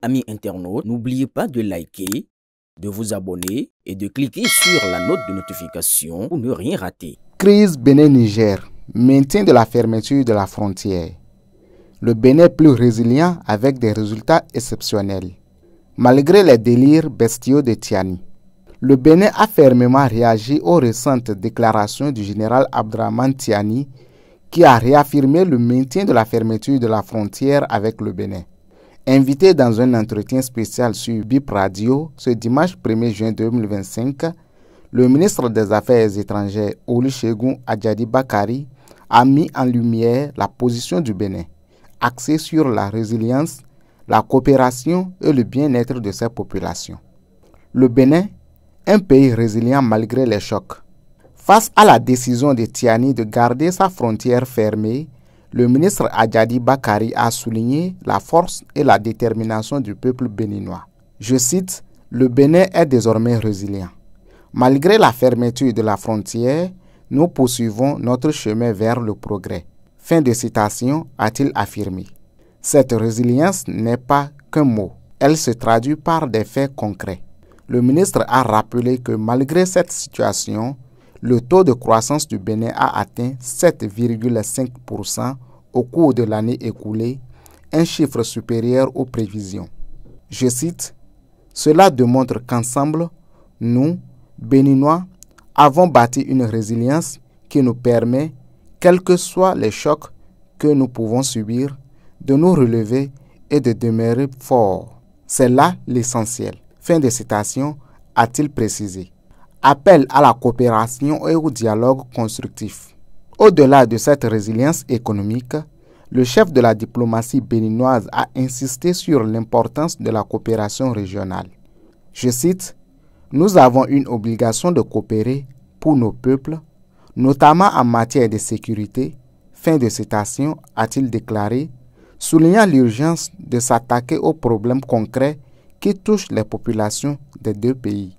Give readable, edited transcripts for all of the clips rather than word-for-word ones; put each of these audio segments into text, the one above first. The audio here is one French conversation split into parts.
Amis internautes, n'oubliez pas de liker, de vous abonner et de cliquer sur la note de notification pour ne rien rater. Crise Bénin-Niger, maintien de la fermeture de la frontière. Le Bénin est plus résilient avec des résultats exceptionnels. Malgré les délires bestiaux de Tiani, le Bénin a fermement réagi aux récentes déclarations du général Abdraman Tiani qui a réaffirmé le maintien de la fermeture de la frontière avec le Bénin. Invité dans un entretien spécial sur BIP Radio ce dimanche 1er juin 2025, le ministre des Affaires étrangères Olusegun Ajadi Bakari a mis en lumière la position du Bénin, axée sur la résilience, la coopération et le bien-être de ses populations. Le Bénin, un pays résilient malgré les chocs. Face à la décision de Tiani de garder sa frontière fermée, le ministre Ajadi Bakari a souligné la force et la détermination du peuple béninois. Je cite, « Le Bénin est désormais résilient. Malgré la fermeture de la frontière, nous poursuivons notre chemin vers le progrès. » Fin de citation, a-t-il affirmé. Cette résilience n'est pas qu'un mot, elle se traduit par des faits concrets. Le ministre a rappelé que malgré cette situation, le taux de croissance du Bénin a atteint 7,5% au cours de l'année écoulée, un chiffre supérieur aux prévisions. Je cite, « Cela démontre qu'ensemble, nous, Béninois, avons bâti une résilience qui nous permet, quels que soient les chocs que nous pouvons subir, de nous relever et de demeurer forts. C'est là l'essentiel. » Fin de citation, a-t-il précisé. Appel à la coopération et au dialogue constructif. Au-delà de cette résilience économique, le chef de la diplomatie béninoise a insisté sur l'importance de la coopération régionale. Je cite, « Nous avons une obligation de coopérer pour nos peuples, notamment en matière de sécurité. » Fin de citation, a-t-il déclaré, soulignant l'urgence de s'attaquer aux problèmes concrets qui touchent les populations des deux pays.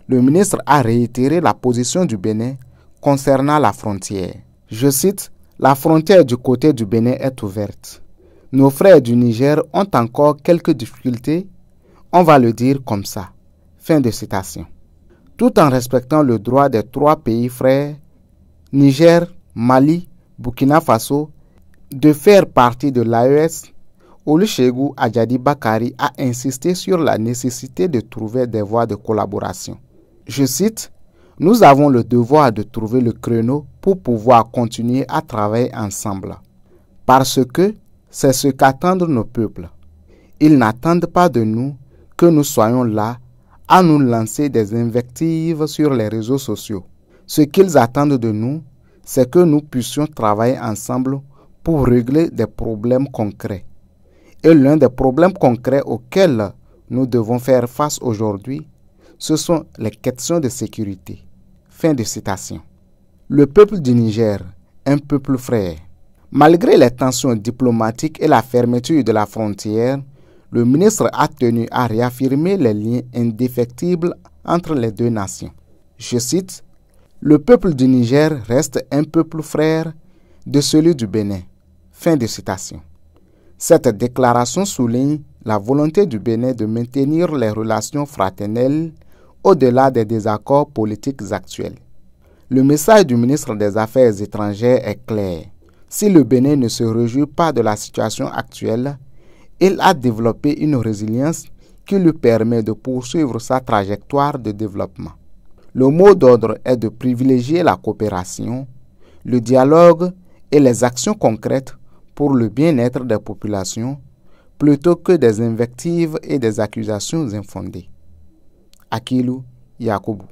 Le ministre a réitéré la position du Bénin concernant la frontière. Je cite, « La frontière du côté du Bénin est ouverte. Nos frères du Niger ont encore quelques difficultés, on va le dire comme ça. » Fin de citation. Tout en respectant le droit des trois pays frères, Niger, Mali, Burkina Faso, de faire partie de l'AES, Olusegun Ajadi Bakari a insisté sur la nécessité de trouver des voies de collaboration. Je cite, « Nous avons le devoir de trouver le créneau pour pouvoir continuer à travailler ensemble. Parce que c'est ce qu'attendent nos peuples. Ils n'attendent pas de nous que nous soyons là à nous lancer des invectives sur les réseaux sociaux. Ce qu'ils attendent de nous, c'est que nous puissions travailler ensemble pour régler des problèmes concrets. Et l'un des problèmes concrets auxquels nous devons faire face aujourd'hui, ce sont les questions de sécurité. » Fin de citation. Le peuple du Niger, un peuple frère. Malgré les tensions diplomatiques et la fermeture de la frontière, le ministre a tenu à réaffirmer les liens indéfectibles entre les deux nations. Je cite, « Le peuple du Niger reste un peuple frère de celui du Bénin. » Fin de citation. Cette déclaration souligne la volonté du Bénin de maintenir les relations fraternelles au-delà des désaccords politiques actuels. Le message du ministre des Affaires étrangères est clair. Si le Bénin ne se réjouit pas de la situation actuelle, il a développé une résilience qui lui permet de poursuivre sa trajectoire de développement. Le mot d'ordre est de privilégier la coopération, le dialogue et les actions concrètes pour le bien-être des populations, plutôt que des invectives et des accusations infondées. Akilu Yakubu.